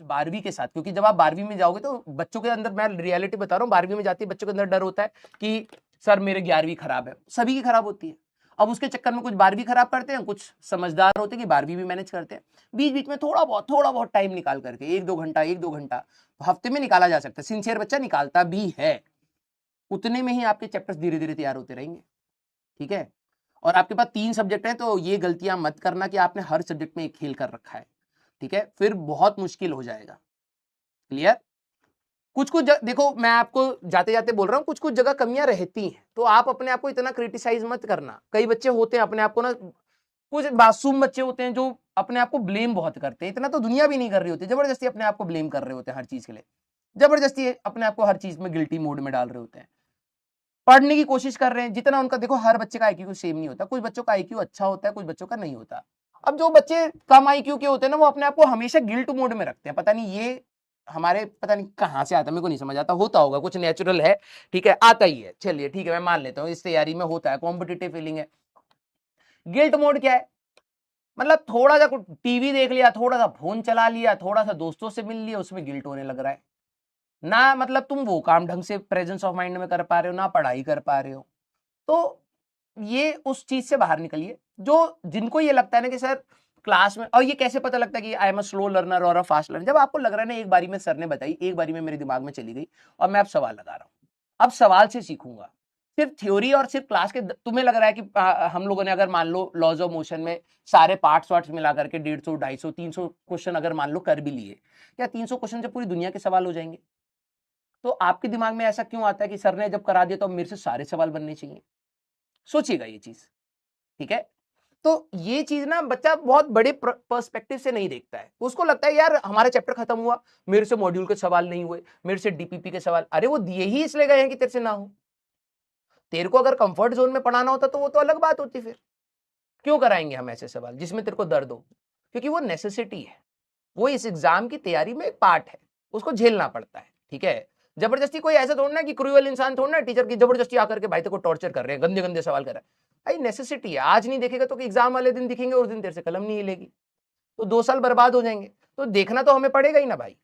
12वीं के साथ, क्योंकि जब आप 12वीं में जाओगे तो बच्चों के अंदर, मैं रियलिटी बता रहा हूँ, 12वीं में जाती है बच्चों के अंदर डर होता है कि सर मेरे 11वीं खराब है, सभी की खराब होती है। अब उसके चक्कर में कुछ 12वीं खराब करते हैं, कुछ समझदार होते हैं कि 12वीं भी मैनेज करते हैं। बीच बीच में थोड़ा बहुत टाइम निकाल करके 1-2 घंटा हफ्ते में निकाला जा सकता है। सिंसियर बच्चा निकालता भी है, उतने में ही आपके चैप्टर्स धीरे धीरे तैयार होते रहेंगे। ठीक है, और आपके पास 3 सब्जेक्ट हैं, तो ये गलतियां मत करना कि आपने हर सब्जेक्ट में एक खेल कर रखा है। ठीक है, फिर बहुत मुश्किल हो जाएगा। क्लियर? कुछ कुछ देखो, मैं आपको जाते जाते बोल रहा हूं, कुछ कुछ जगह कमियां रहती हैं, तो आप अपने आप को इतना क्रिटिसाइज मत करना। कई बच्चे होते हैं अपने आप को ना, कुछ मासूम बच्चे होते हैं जो अपने आप को ब्लेम बहुत करते हैं। इतना तो दुनिया भी नहीं कर रही होती, जबरदस्ती अपने आप को ब्लेम कर रहे होते हैं हर चीज के लिए, जबरदस्ती अपने आप को हर चीज में गिल्टी मोड में डाल रहे होते हैं। पढ़ने की कोशिश कर रहे हैं जितना उनका, देखो हर बच्चे का आईक्यू सेम नहीं होता, कुछ बच्चों का आईक्यू अच्छा होता है, कुछ बच्चों का नहीं होता। अब जो बच्चे कम आईक्यू के होते हैं ना, वो अपने आप को हमेशा गिल्ट मोड में रखते हैं। पता नहीं ये हमारे, पता नहीं कहां से आता है, मेरे को नहीं समझ आता, होता होगा कुछ नेचुरल है। ठीक है, आता ही है, चलिए ठीक है, मैं मान लेता हूँ इस तैयारी में होता है, कॉम्पिटिटिव फीलिंग है। गिल्ट मोड क्या है? मतलब थोड़ा सा कुछ टीवी देख लिया, थोड़ा सा फोन चला लिया, थोड़ा सा दोस्तों से मिल लिया, उसमें गिल्ट होने लग रहा है ना। मतलब तुम वो काम ढंग से प्रेजेंस ऑफ माइंड में कर पा रहे हो ना, पढ़ाई कर पा रहे हो। तो ये उस चीज से बाहर निकलिए। जो जिनको ये लगता है ना कि सर क्लास में, और ये कैसे पता लगता है कि I am a slow learner और अ फास्ट लर्नर? जब आपको लग रहा है ना, एक बारी में सर ने बताई, एक बारी में मेरे दिमाग में चली गई, और मैं अब सवाल लगा रहा हूं, अब सवाल से सीखूंगा। सिर्फ थ्योरी और सिर्फ क्लास के, तुम्हें लग रहा है कि हम लोगों ने अगर मान लो लॉज ऑफ मोशन में सारे पार्ट्स वार्ट्स मिला करके 150, 250, 300 क्वेश्चन अगर मान लो कर भी लिए, या 300 क्वेश्चन जब पूरी दुनिया के सवाल हो जाएंगे, तो आपके दिमाग में ऐसा क्यों आता है कि सर ने जब करा दिया तो अब मेरे से सारे सवाल बनने चाहिए? सोचिएगा ये चीज। ठीक है, तो ये चीज ना बच्चा बहुत बड़े पर्सपेक्टिव से नहीं देखता है। उसको लगता है यार हमारा चैप्टर खत्म हुआ, मेरे से मॉड्यूल के सवाल नहीं हुए, मेरे से डीपीपी के सवाल, अरे वो दिए ही इसलिए गए हैं कि तेरे से ना हो। तेरे को अगर कंफर्ट जोन में पढ़ाना होता तो वो तो अलग बात होती, फिर क्यों कराएंगे हम ऐसे सवाल जिसमें तेरे को दर्द हो? क्योंकि वो नेसेसिटी है, वो इस एग्जाम की तैयारी में एक पार्ट है, उसको झेलना पड़ता है। ठीक है, जबरदस्ती कोई ऐसा थोड़ना कि क्रूअल इंसान थोड़ना, टीचर की जबरदस्ती आकर के भाई तेरे को टॉर्चर कर रहे हैं, गंदे गंदे सवाल कर रहे हैं। भाई नेसेसिटी है, आज नहीं देखेगा तो एग्जाम वाले दिन दिखेंगे, उस दिन तेरे से कलम नहीं हिलेगी, तो 2 साल बर्बाद हो जाएंगे। तो देखना तो हमें पड़ेगा ही ना भाई।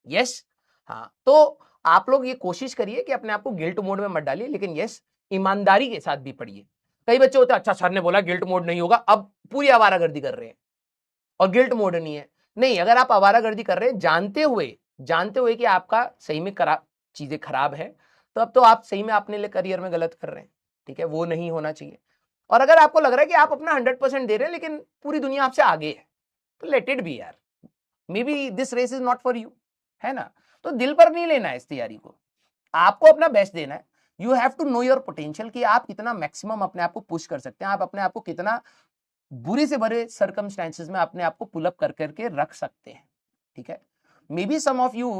यस, हाँ, तो आप लोग ये कोशिश करिए कि अपने आप को गिल्ट मोड में मत डालिए, लेकिन यस, ईमानदारी के साथ भी पढ़िए। कई बच्चे होते हैं, अच्छा सर ने बोला गिल्ट मोड नहीं होगा, अब पूरी आवारागर्दी कर रहे हैं और गिल्ट मोड नहीं है। नहीं, अगर आप आवारागर्दी कर रहे हैं जानते हुए कि आपका सही में चीजें खराब है, तो अब तो आप सही में अपने लिए करियर में गलत कर रहे हैं। ठीक है, वो नहीं होना चाहिए। और अगर आपको लग रहा है कि आप अपना 100% दे रहे हैं लेकिन पूरी दुनिया आपसे आगे है, तो लेट इट बी यार, maybe this race is not for you, है ना? तो दिल पर नहीं लेना है इस तैयारी को, आपको अपना बेस्ट देना है। You have to know your potential कि आप कितना मैक्सिमम अपने आप को पुश कर सकते हैं, आप अपने आप को कितना बुरे से बुरे सर्कमस्टेंसेस में अपने आप को पुल अप कर करके रख सकते हैं। ठीक है, may be some of you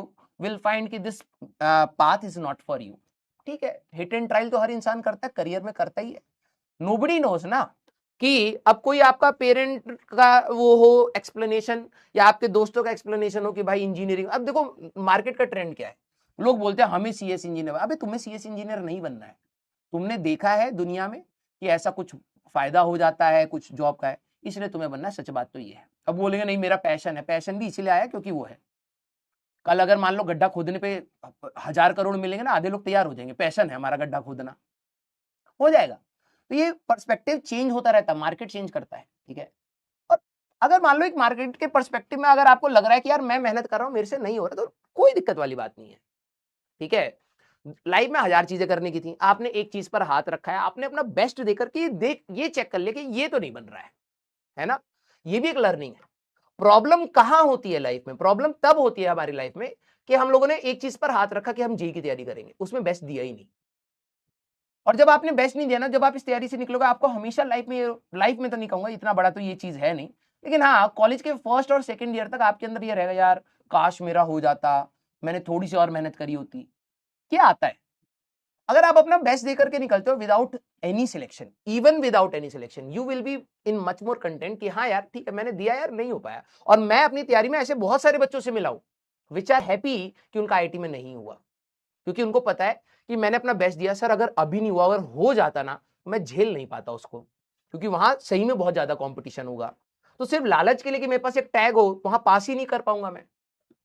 will find कि this path is not for you. ठीक है, हिट एंड ट्रायल तो हर इंसान करता है, करियर में करता ही है। नोबडी नोज ना कि अब कोई आपका पेरेंट का वो हो एक्सप्लेनेशन, या आपके दोस्तों का एक्सप्लेनेशन हो कि भाई इंजीनियरिंग, अब देखो मार्केट का ट्रेंड क्या है, लोग बोलते हैं हमें सीएस इंजीनियर, अबे तुम्हें सीएस इंजीनियर नहीं बनना है। तुमने देखा है दुनिया में कि ऐसा कुछ फायदा हो जाता है कुछ जॉब का है, इसलिए तुम्हें बनना है। सच बात तो ये है। अब बोलेंगे नहीं मेरा पैशन है, पैशन भी इसलिए आया क्योंकि वो है। कल अगर मान लो गड्ढा खोदने पे 1000 करोड़ मिलेंगे ना, आधे लोग तैयार हो जाएंगे, पैशन है हमारा गड्ढा खोदना, हो जाएगा। तो ये पर्सपेक्टिव चेंज होता रहता है, मार्केट चेंज करता है। ठीक है, और अगर मान लो एक मार्केट के पर्सपेक्टिव में अगर आपको लग रहा है कि यार मैं मेहनत कर रहा हूं मेरे से नहीं हो रहा, तो कोई दिक्कत वाली बात नहीं है। ठीक है, लाइफ में 1000 चीजें करने की थी, आपने एक चीज पर हाथ रखा है, आपने अपना बेस्ट देकर के देख ये चेक कर लिया कि ये तो नहीं बन रहा है ना? ये भी एक लर्निंग है। प्रॉब्लम कहां होती है लाइफ में? प्रॉब्लम तब होती है हमारी लाइफ में कि हम लोगों ने एक चीज पर हाथ रखा कि हम जेई की तैयारी करेंगे, उसमें बेस्ट दिया ही नहीं। और जब आपने बेस्ट नहीं दिया ना, जब आप इस तैयारी से निकलोगे, आपको हमेशा लाइफ में तो नहीं कहूंगा, इतना बड़ा तो ये चीज है नहीं, लेकिन हाँ कॉलेज के फर्स्ट और सेकंड ईयर तक आपके अंदर ये रहेगा, यार काश मेरा हो जाता, मैंने थोड़ी सी और मेहनत करी होती। क्या आता है अगर आप अपना बेस्ट देकर के निकलते हो without any selection, even without any selection, you will be in much more content कि हाँ यार ठीक है मैंने दिया यार, नहीं हो पाया। और मैं अपनी तैयारी में ऐसे बहुत सारे बच्चों से मिला हूं विच आर हैप्पी कि उनका आईटी में नहीं हुआ, क्योंकि उनको पता है कि मैंने अपना बेस्ट दिया। सर अगर अभी नहीं हुआ, अगर हो जाता ना, मैं झेल नहीं पाता उसको, क्योंकि वहां सही में बहुत ज्यादा कंपटीशन होगा। तो सिर्फ लालच के लिए कि मेरे पास एक टैग हो वहां पास ही नहीं कर पाऊंगा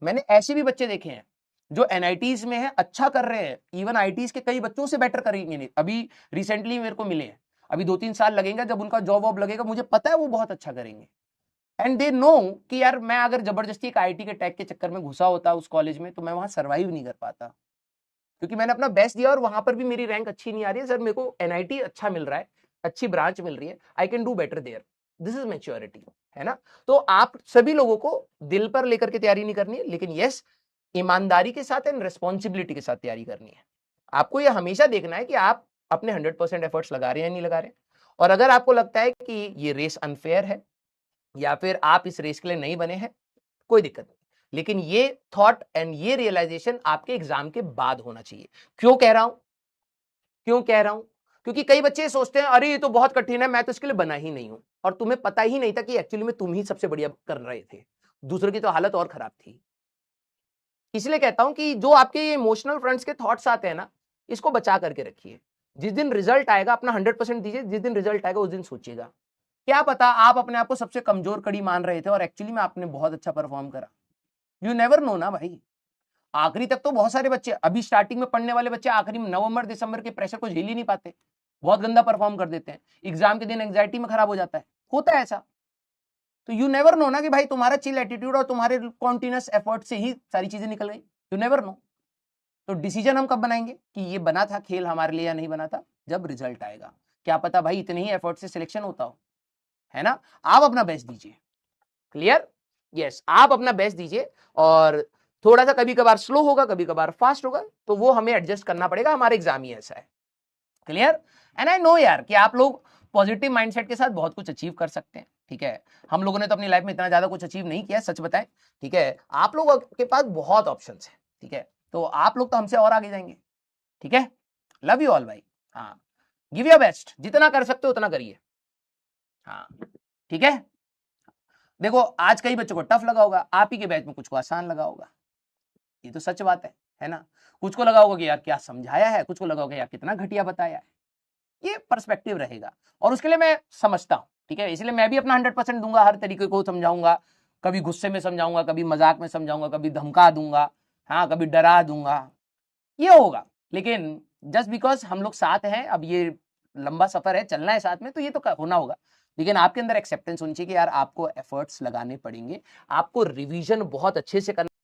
मैंने ऐसे भी बच्चे देखे हैं जो एनआईटीज में है, अच्छा कर रहे हैं, इवन आईटीज के कई बच्चों से बेटर करेंगे नहीं। अभी रिसेंटली मेरे को मिले हैं, अभी 2-3 साल लगेगा जब उनका जॉब वॉब लगेगा, मुझे पता है वो बहुत अच्छा करेंगे। एंड दे नो कि यार मैं अगर जबरदस्ती एक आईटी के टैग के चक्कर में घुसा होता उस कॉलेज में तो मैं वहां सर्वाइव नहीं कर पाता, क्योंकि मैंने अपना बेस्ट दिया और वहां पर भी मेरी रैंक अच्छी नहीं आ रही है। सर मेरे को एनआईटी अच्छा मिल रहा है, अच्छी ब्रांच मिल रही है, I can do better there, this is maturity, है ना। तो आप सभी लोगों को दिल पर लेकर के तैयारी नहीं करनी है, लेकिन यस ईमानदारी के साथ एंड रिस्पॉन्सिबिलिटी के साथ तैयारी करनी है। आपको यह हमेशा देखना है कि आप अपने 100% एफर्ट्स लगा रहे हैं या नहीं लगा रहे। और अगर आपको लगता है कि ये रेस अनफेयर है या फिर आप इस रेस के लिए नहीं बने हैं, कोई दिक्कत नहीं, लेकिन ये थॉट एंड ये रियलाइजेशन आपके एग्जाम के बाद होना चाहिए। क्यों कह रहा हूं? क्योंकि कई बच्चे सोचते हैं अरे ये तो बहुत कठिन है, मैं तो इसके लिए बना ही नहीं हूं, और तुम्हें पता ही नहीं था कि एक्चुअली में तुम ही सबसे बढ़िया कर रहे थे, दूसरों की तो हालत और खराब थी। इसलिए कहता हूं कि जो आपके ये इमोशनल फ्रंट्स के थॉट्स आते हैं ना, इसको बचा करके रखिए। जिस दिन रिजल्ट आएगा अपना 100% दीजिए, जिस दिन रिजल्ट आएगा उस दिन सोचिएगा, क्या पता आप अपने आप को सबसे कमजोर कड़ी मान रहे थे और एक्चुअली में आपने बहुत अच्छा परफॉर्म करा। यू नेवर नो ना भाई। आखिरी तक तो बहुत सारे बच्चे, अभी स्टार्टिंग में पढ़ने वाले बच्चे आखिरी में नवंबर दिसंबर के प्रेशर को झेल ही नहीं पाते, बहुत गंदा परफॉर्म कर देते हैं, एग्जाम के दिन एंग्जाइटी में खराब हो जाता है, होता है ऐसा। तो यू नेवर नो ना कि भाई तुम्हारा चिल एटीट्यूड और तुम्हारे कॉन्टिन्यूअस एफर्ट से ही सारी चीजें निकल गई, यू नेवर नो। तो डिसीजन हम कब बनाएंगे कि ये बना था खेल हमारे लिए या नहीं बना था? जब रिजल्ट आएगा। क्या पता भाई इतने ही एफर्ट से सिलेक्शन होता हो, है ना। आप अपना बेस्ट दीजिए, क्लियर? यस, आप अपना बेस्ट दीजिए, और थोड़ा सा कभी कभार स्लो होगा, कभी कभार फास्ट होगा, तो वो हमें एडजस्ट करना पड़ेगा, हमारे एग्जाम ही ऐसा है, क्लियर। एंड आई नो यार कि आप लोग पॉजिटिव माइंडसेट के साथ बहुत कुछ अचीव कर सकते हैं, ठीक है। हम लोगों ने तो अपनी लाइफ में इतना ज्यादा कुछ अचीव नहीं किया, सच बताएं, ठीक है। आप लोगों के पास बहुत ऑप्शंस है, ठीक है, तो आप लोग तो हमसे और आगे जाएंगे, ठीक है। लव यू ऑल भाई। हाँ, गिव योर बेस्ट, जितना कर सकते हो उतना करिए। हाँ, ठीक है। देखो आज कई बच्चों को टफ लगा होगा, आप ही के बैच में कुछ को आसान लगा होगा, ये तो सच बात है ना। कुछ को लगा होगा कि यार क्या समझाया है, कुछ को लगा होगा यार कितना घटिया बताया है, ये पर्सपेक्टिव रहेगा, और उसके लिए मैं समझता हूं, ठीक है। इसलिए मैं भी अपना 100% दूंगा, हर तरीके को समझाऊंगा, कभी गुस्से में समझाऊंगा, कभी मजाक में समझाऊंगा, कभी धमका दूंगा, हाँ कभी डरा दूंगा, ये होगा। लेकिन जस्ट बिकॉज हम लोग साथ हैं, अब ये लंबा सफर है, चलना है साथ में, तो ये तो होना होगा। लेकिन आपके अंदर एक्सेप्टेंस होनी चाहिए कि यार आपको एफर्ट्स लगाने पड़ेंगे, आपको रिवीजन बहुत अच्छे से करना